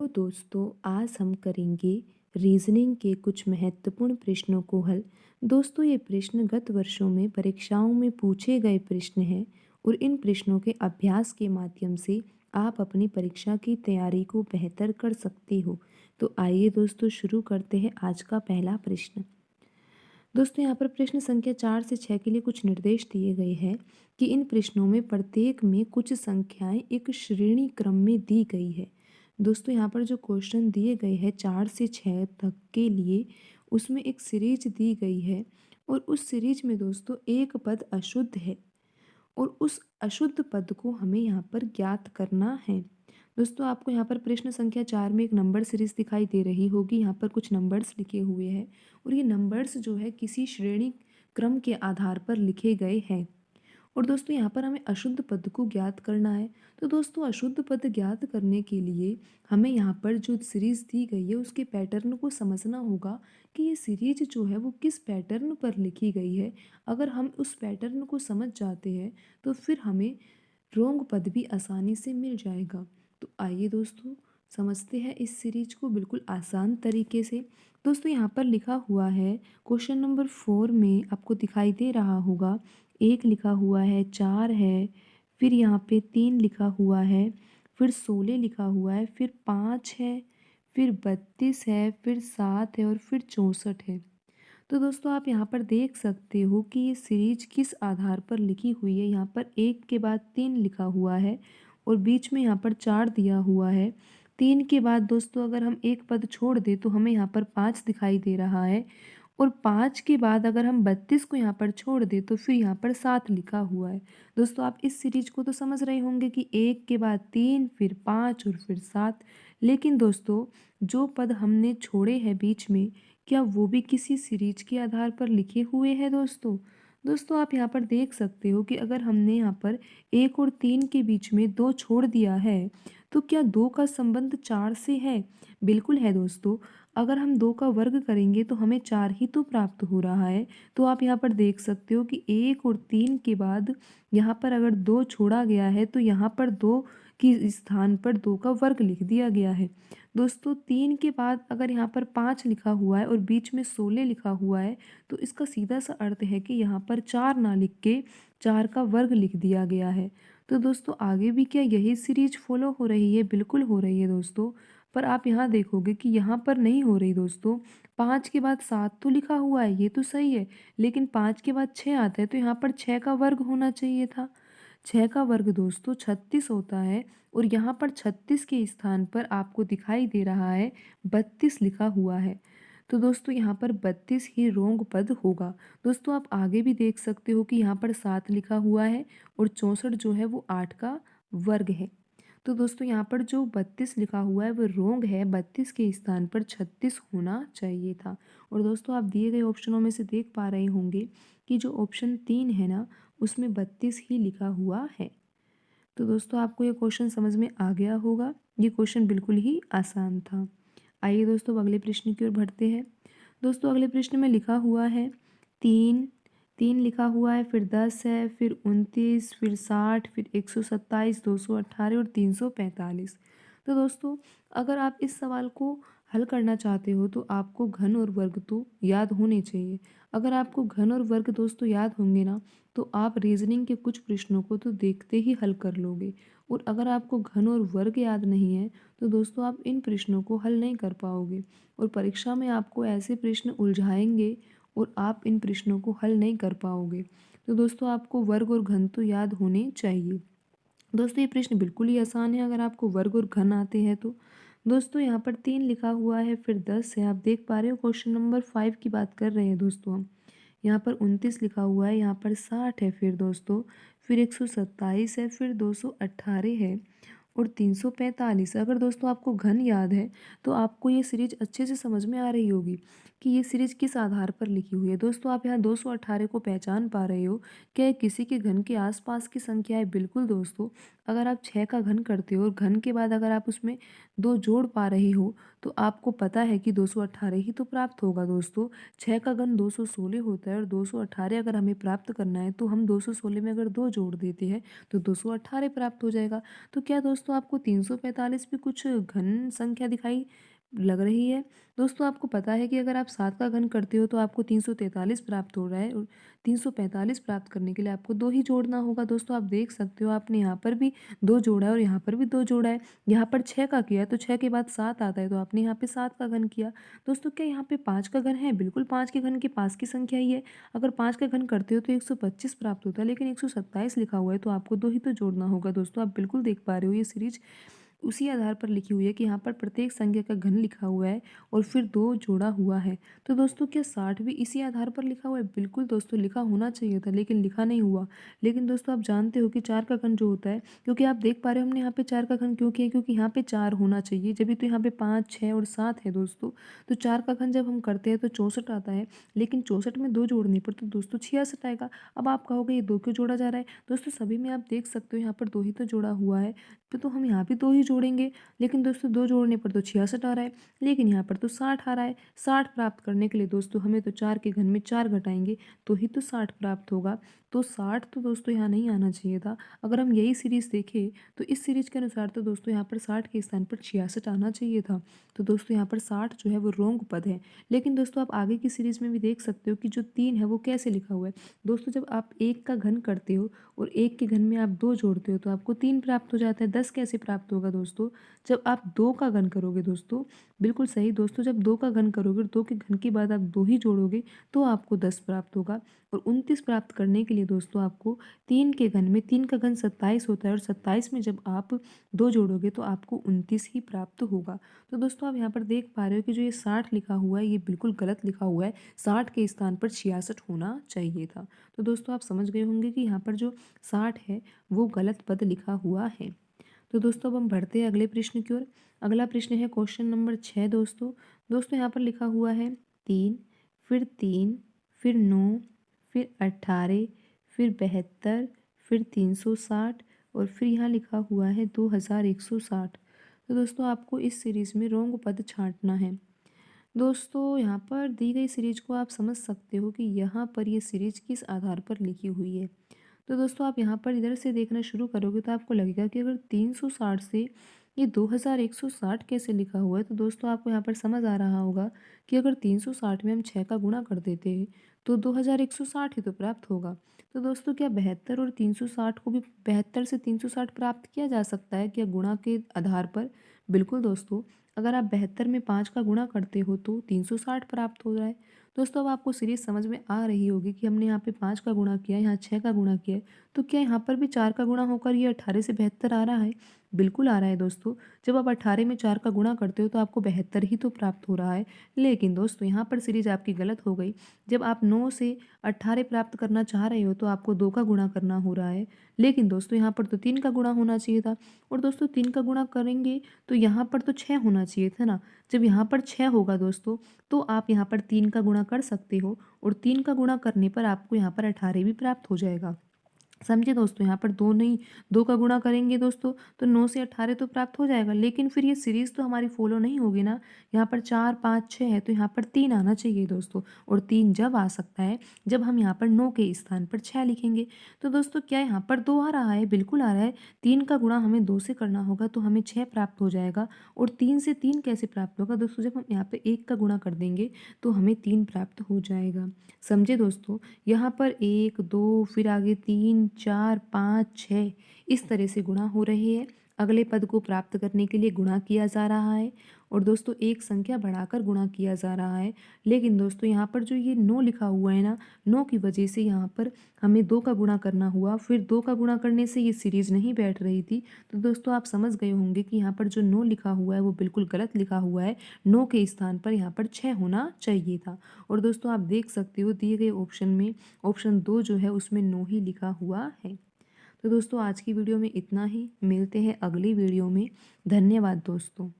तो दोस्तों आज हम करेंगे रीजनिंग के कुछ महत्वपूर्ण प्रश्नों को हल। दोस्तों ये प्रश्न गत वर्षों में परीक्षाओं में पूछे गए प्रश्न हैं और इन प्रश्नों के अभ्यास के माध्यम से आप अपनी परीक्षा की तैयारी को बेहतर कर सकते हो। तो आइए दोस्तों शुरू करते हैं आज का पहला प्रश्न। दोस्तों यहाँ पर प्रश्न संख्या 4 से 6 के लिए कुछ निर्देश दिए गए हैं कि इन प्रश्नों में प्रत्येक में कुछ संख्याएं एक श्रेणी क्रम में दी गई है। दोस्तों यहाँ पर जो क्वेश्चन दिए गए हैं 4 से 6 तक के लिए उसमें एक सीरीज दी गई है और उस सीरीज में दोस्तों एक पद अशुद्ध है और उस अशुद्ध पद को हमें यहाँ पर ज्ञात करना है। दोस्तों आपको यहाँ पर प्रश्न संख्या 4 में एक नंबर सीरीज दिखाई दे रही होगी। यहाँ पर कुछ नंबर्स लिखे हुए हैं और ये नंबर्स जो है किसी श्रेणी क्रम के आधार पर लिखे गए हैं। और दोस्तों यहाँ पर हमें अशुद्ध पद को ज्ञात करना है। तो दोस्तों अशुद्ध पद ज्ञात करने के लिए हमें यहाँ पर जो सीरीज दी गई है उसके पैटर्न को समझना होगा कि ये सीरीज जो है वो किस पैटर्न पर लिखी गई है। अगर हम उस पैटर्न को समझ जाते हैं तो फिर हमें रोंग पद भी आसानी से मिल जाएगा। तो आइए दोस्तों समझते हैं इस सीरीज को बिल्कुल आसान तरीके से। दोस्तों यहाँ पर लिखा हुआ है क्वेश्चन नंबर 4 में आपको दिखाई दे रहा होगा 1 लिखा हुआ है, 4 है, फिर यहाँ पे 3 लिखा हुआ है, फिर 16 लिखा हुआ है, फिर 5 है, फिर 32 है, फिर 7 है और फिर 64 है। तो दोस्तों आप यहाँ पर देख सकते हो कि ये सीरीज किस आधार पर लिखी हुई है। यहाँ पर 1 के बाद 3 लिखा हुआ है और बीच में यहाँ पर 4 दिया हुआ है। 3 के बाद दोस्तों अगर हम एक पद छोड़ दें तो हमें यहाँ पर 5 दिखाई दे रहा है और 5 के बाद अगर हम 32 को यहाँ पर छोड़ दें तो फिर यहाँ पर 7 लिखा हुआ है। दोस्तों आप इस सीरीज को तो समझ रहे होंगे कि 1 के बाद 3 फिर 5 और फिर 7। लेकिन दोस्तों जो पद हमने छोड़े हैं बीच में क्या वो भी किसी सीरीज के आधार पर लिखे हुए हैं दोस्तों? दोस्तों आप यहाँ पर देख सकते हो कि अगर हमने यहाँ पर 1 और 3 के बीच में 2 छोड़ दिया है तो क्या 2 का संबंध 4 से है? बिल्कुल है दोस्तों। अगर हम 2 का वर्ग करेंगे तो हमें 4 ही तो प्राप्त हो रहा है। तो आप यहाँ पर देख सकते हो कि 1 और 3 के बाद यहाँ पर अगर 2 छोड़ा गया है तो यहाँ पर 2 की स्थान पर 2 का वर्ग लिख दिया गया है। दोस्तों 3 के बाद अगर यहाँ पर 5 लिखा हुआ है और बीच में 16 लिखा हुआ है तो इसका सीधा सा अर्थ है कि यहाँ पर 4 ना लिख के 4 का वर्ग लिख दिया गया है। तो दोस्तों आगे भी क्या यही सीरीज फॉलो हो रही है? बिल्कुल हो रही है दोस्तों। पर आप यहाँ देखोगे कि यहाँ पर नहीं हो रही दोस्तों। 5 के बाद 7 तो लिखा हुआ है, ये तो सही है, लेकिन 5 के बाद 6 आता है तो यहाँ पर 6 का वर्ग होना चाहिए था। 6 का वर्ग दोस्तों 36 होता है और यहाँ पर 36 के स्थान पर आपको दिखाई दे रहा है 32 लिखा हुआ है। तो दोस्तों यहाँ पर 32 ही रोंग पद होगा। दोस्तों आप आगे भी देख सकते हो कि यहाँ पर 7 लिखा हुआ है और 64 जो है वो 8 का वर्ग है। तो दोस्तों यहाँ पर जो 32 लिखा हुआ है वो रोंग है, 32 के स्थान पर 36 होना चाहिए था। और दोस्तों आप दिए गए ऑप्शनों में से देख पा रहे होंगे कि जो ऑप्शन 3 है ना उसमें 32 ही लिखा हुआ है। तो दोस्तों आपको ये क्वेश्चन समझ में आ गया होगा। ये क्वेश्चन बिल्कुल ही आसान था। आइए दोस्तों अब अगले प्रश्न की ओर बढ़ते हैं। दोस्तों अगले प्रश्न में लिखा हुआ है 3, 3 लिखा हुआ है, फिर 10 है, फिर 29, फिर 60, फिर 127, 218 और 345। तो दोस्तों अगर आप इस सवाल को हल करना चाहते हो तो आपको घन और वर्ग तो याद होने चाहिए। अगर आपको घन और वर्ग दोस्तों याद होंगे ना तो आप रीजनिंग के कुछ प्रश्नों को तो देखते ही हल कर लोगे। और अगर आपको घन और वर्ग याद नहीं है तो दोस्तों आप इन प्रश्नों को हल नहीं कर पाओगे और परीक्षा में आपको ऐसे प्रश्न उलझाएंगे और आप इन प्रश्नों को हल नहीं कर पाओगे। तो दोस्तों आपको वर्ग और घन तो याद होने चाहिए। दोस्तों ये प्रश्न बिल्कुल ही आसान है अगर आपको वर्ग और घन आते हैं तो। दोस्तों यहाँ पर 3 लिखा हुआ है, फिर 10 है, आप देख पा रहे हो क्वेश्चन नंबर 5 की बात कर रहे हैं दोस्तों हम। यहाँ पर 29 लिखा हुआ है, यहाँ पर 60 है, फिर दोस्तों फिर 127 है, फिर 218 है और 345। अगर दोस्तों आपको घन याद है तो आपको ये सीरीज अच्छे से समझ में आ रही होगी कि ये सीरीज किस आधार पर लिखी हुई है। दोस्तों आप यहाँ 218 को पहचान पा रहे हो। क्या ये किसी के घन के आसपास की संख्या है? बिल्कुल दोस्तों। अगर आप 6 का घन करते हो और घन के बाद अगर आप उसमें 2 जोड़ पा रहे हो तो आपको पता है कि 218 ही तो प्राप्त होगा दोस्तों। 6 का घन 216 होता है और 218 अगर हमें प्राप्त करना है तो हम 216 में अगर 2 जोड़ देते हैं तो 218 प्राप्त हो जाएगा। तो क्या दोस्तों दोस्तों आपको 345 भी कुछ घन संख्या दिखाई लग रही है। दोस्तों आपको पता है कि अगर आप 7 का घन करते हो तो आपको 343 प्राप्त हो रहा है, और 345 प्राप्त करने के लिए आपको 2 ही जोड़ना होगा। दोस्तों आप देख सकते हो, आपने यहाँ पर भी 2 जोड़ा है और यहाँ पर भी 2 जोड़ा है। यहाँ पर 6 का किया है तो 6 के बाद 7 आता है, तो आपने यहाँ पे 7 का घन किया। दोस्तों क्या यहाँ पे 5 का घन है? बिल्कुल 5 के घन के पास की संख्या ही है। अगर 5 का घन करते हो तो 125 प्राप्त होता है, लेकिन 127 लिखा हुआ है तो आपको 2 ही तो जोड़ना होगा। दोस्तों आप बिल्कुल देख पा रहे हो, ये सीरीज उसी आधार पर लिखी हुई है कि यहाँ पर प्रत्येक संख्या का घन लिखा हुआ है और फिर 2 जोड़ा हुआ है। तो दोस्तों क्या 60 भी इसी आधार पर लिखा हुआ है? बिल्कुल दोस्तों, लिखा होना चाहिए था लेकिन लिखा नहीं हुआ। लेकिन दोस्तों आप जानते हो कि 4 का घन जो होता है, क्योंकि आप देख पा रहे हो हमने यहाँ पे 4 का घन क्यों किया, क्योंकि यहाँ पे 4 होना चाहिए, जब भी तो यहाँ पे 5, 6 और 7 है दोस्तों। तो 4 का घन जब हम करते हैं तो 64 आता है, लेकिन 64 में 2 जोड़ने पर तो दोस्तों 66 आएगा। अब आप कहोगे ये 2 क्यों जोड़ा जा रहा है? दोस्तों सभी में आप देख सकते हो यहाँ पर 2 ही तो जोड़ा हुआ है, तो हम यहाँ भी 2 ही जोड़ेंगे। लेकिन दोस्तों 2 जोड़ने पर तो 66 आ रहा है, लेकिन यहाँ पर तो 60 आ रहा है। 60 प्राप्त करने के लिए दोस्तों हमें तो 4 के घन में 4 घटाएंगे तो ही तो 60 प्राप्त होगा। तो 60 तो दोस्तों यहाँ नहीं आना चाहिए था। अगर हम यही सीरीज़ देखें तो इस सीरीज़ के अनुसार तो दोस्तों यहाँ पर 60 के स्थान पर 66 आना चाहिए था। तो दोस्तों यहाँ पर 60 जो है वो रोंग पद है। लेकिन दोस्तों आप आगे की सीरीज़ में भी देख सकते हो कि जो 3 है वो कैसे लिखा हुआ है। दोस्तों जब आप 1 का घन करते हो और 1 के घन में आप 2 जोड़ते हो तो आपको 3 प्राप्त हो जाता है। 10 कैसे प्राप्त होगा दोस्तों? जब आप 2 का घन करोगे दोस्तों, बिल्कुल सही दोस्तों, जब 2 का घन करोगे और 2 के घन के बाद आप 2 ही जोड़ोगे तो आपको 10 प्राप्त होगा। और 29 प्राप्त करने के लिए दोस्तों आपको 3 के घन में, 3 का घन 27 होता है और 27 में जब आप 2 जोड़ोगे तो आपको 29 ही प्राप्त होगा। तो दोस्तों आप यहाँ पर देख पा रहे हो कि जो ये 60 लिखा हुआ है ये बिल्कुल गलत लिखा हुआ है। 60 के स्थान पर 66 होना चाहिए था। तो दोस्तों आप समझ गए होंगे कि यहाँ पर जो 60 है वो गलत पद लिखा हुआ है। तो दोस्तों अब हम बढ़ते हैं अगले प्रश्न की ओर। अगला प्रश्न है क्वेश्चन नंबर 6 दोस्तों। दोस्तों यहाँ पर लिखा हुआ है 3, फिर 3, फिर 9, फिर 18, फिर 72, फिर 360 और फिर यहाँ लिखा हुआ है 2160। तो दोस्तों आपको इस सीरीज़ में रोंग पद छांटना है। दोस्तों यहाँ पर दी गई सीरीज को आप समझ सकते हो कि यहाँ पर ये सीरीज किस आधार पर लिखी हुई है। तो दोस्तों आप यहाँ पर इधर से देखना शुरू करोगे तो आपको लगेगा कि अगर 360 से ये 2160 कैसे लिखा हुआ है, तो दोस्तों आपको यहाँ पर समझ आ रहा होगा कि अगर 360 में हम 6 का गुणा कर देते हैं तो 2160 ही तो प्राप्त होगा। तो दोस्तों क्या 72 और 360 को भी 72 से 360 प्राप्त किया जा सकता है क्या गुणा के आधार पर? बिल्कुल दोस्तों, अगर आप 72 में 5 का गुणा करते हो तो 360 प्राप्त हो रहा है। दोस्तों अब आपको सीरीज समझ में आ रही होगी कि हमने यहाँ पे 5 का गुणा किया, यहाँ 6 का गुणा किया है, तो क्या यहाँ पर भी 4 का गुणा होकर ये 18 से 72 आ रहा है? बिल्कुल आ रहा है दोस्तों। जब आप 18 में 4 का गुणा करते हो तो आपको 72 ही तो प्राप्त हो रहा है। लेकिन दोस्तों यहाँ पर सीरीज आपकी गलत हो गई। जब आप 9 से 18 प्राप्त करना चाह रहे हो तो आपको 2 का गुणा करना हो रहा है। लेकिन दोस्तों यहाँ पर तो 3 का गुणा होना चाहिए था, और दोस्तों 3 का गुणा करेंगे तो यहाँ पर तो 6 होना चाहिए था ना। जब यहाँ पर 6 होगा दोस्तों तो आप यहाँ पर 3 का गुणा कर सकते हो, और 3 का गुणा करने पर आपको यहाँ पर 18 भी प्राप्त हो जाएगा। समझे दोस्तों, यहाँ पर 2 नहीं, 2 का गुणा करेंगे दोस्तों तो 9 से 18 तो प्राप्त हो जाएगा, लेकिन फिर ये सीरीज़ तो हमारी फॉलो नहीं होगी ना। यहाँ पर 4, 5, 6 है तो यहाँ पर 3 आना चाहिए दोस्तों, और 3 जब आ सकता है जब हम यहाँ पर 9 के स्थान पर 6 लिखेंगे। तो दोस्तों क्या यहाँ पर 2 आ रहा है? बिल्कुल आ रहा है। 3 का गुणा हमें 2 से करना होगा तो हमें 6 प्राप्त हो जाएगा, और 3 से 3 कैसे प्राप्त होगा दोस्तों? जब हम यहाँ पे 1 का गुणा कर देंगे तो हमें 3 प्राप्त हो जाएगा। समझे दोस्तों, यहाँ पर 1, 2 फिर आगे 3, 4, 5, 6 इस तरह से गुणा हो रहे हैं। अगले पद को प्राप्त करने के लिए गुणा किया जा रहा है, और दोस्तों एक संख्या बढ़ाकर गुणा किया जा रहा है। लेकिन दोस्तों यहाँ पर जो ये 9 लिखा हुआ है ना, 9 की वजह से यहाँ पर हमें 2 का गुणा करना हुआ, फिर 2 का गुणा करने से ये सीरीज़ नहीं बैठ रही थी। तो दोस्तों आप समझ गए होंगे कि यहाँ पर जो 9 लिखा हुआ है वो बिल्कुल गलत लिखा हुआ है। 9 के स्थान पर यहाँ पर 6 होना चाहिए था। और दोस्तों आप देख सकते हो दिए गए ऑप्शन में ऑप्शन 2 जो है उसमें 9 ही लिखा हुआ है। तो दोस्तों आज की वीडियो में इतना ही, मिलते हैं अगली वीडियो में। धन्यवाद दोस्तों।